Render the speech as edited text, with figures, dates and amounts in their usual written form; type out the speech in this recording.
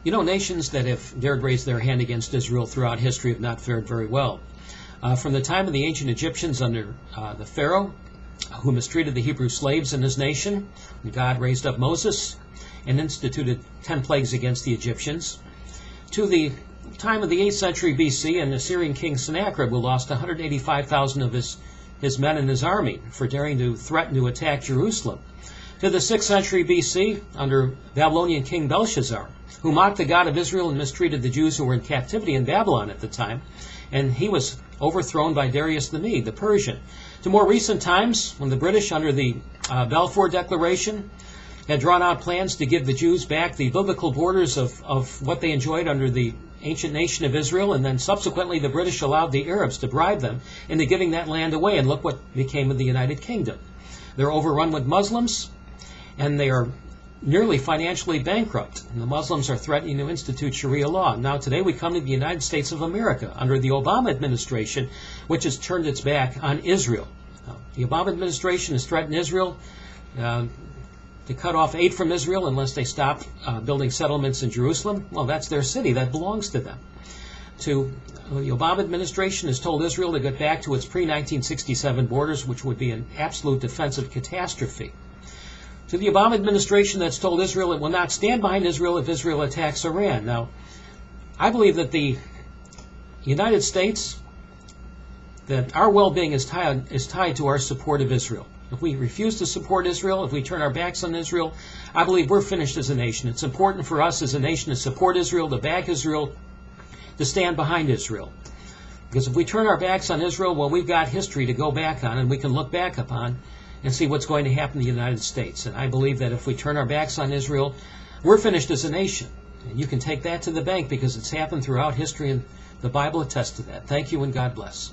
You know, nations that have dared raise their hand against Israel throughout history have not fared very well. From the time of the ancient Egyptians under the Pharaoh, who mistreated the Hebrew slaves in his nation, God raised up Moses and instituted 10 plagues against the Egyptians, to the time of the 8th century BC and Assyrian king Sennacherib, who lost 185,000 of his men and his army for daring to threaten to attack Jerusalem, to the 6th century BC under Babylonian king Belshazzar, who mocked the God of Israel and mistreated the Jews who were in captivity in Babylon at the time, and he was overthrown by Darius the Mede, the Persian. To more recent times, when the British, under the Balfour Declaration, had drawn out plans to give the Jews back the biblical borders of what they enjoyed under the ancient nation of Israel, and then subsequently the British allowed the Arabs to bribe them into giving that land away, and look what became of the United Kingdom. They're overrun with Muslims, and they are nearly financially bankrupt, and the Muslims are threatening to institute Sharia law. Now today we come to the United States of America under the Obama administration, which has turned its back on Israel. The Obama administration has threatened Israel to cut off aid from Israel unless they stop building settlements in Jerusalem. Well, that's their city. That belongs to them. The Obama administration has told Israel to get back to its pre-1967 borders, which would be an absolute defensive catastrophe. To the Obama administration that's told Israel it will not stand behind Israel if Israel attacks Iran. Now, I believe that the United States, that our well-being is tied to our support of Israel. If we refuse to support Israel, if we turn our backs on Israel, I believe we're finished as a nation. It's important for us as a nation to support Israel, to back Israel, to stand behind Israel. Because if we turn our backs on Israel, well, we've got history to go back on, and we can look back upon and see what's going to happen in the United States. And I believe that if we turn our backs on Israel, we're finished as a nation. And you can take that to the bank because it's happened throughout history, and the Bible attests to that. Thank you, and God bless.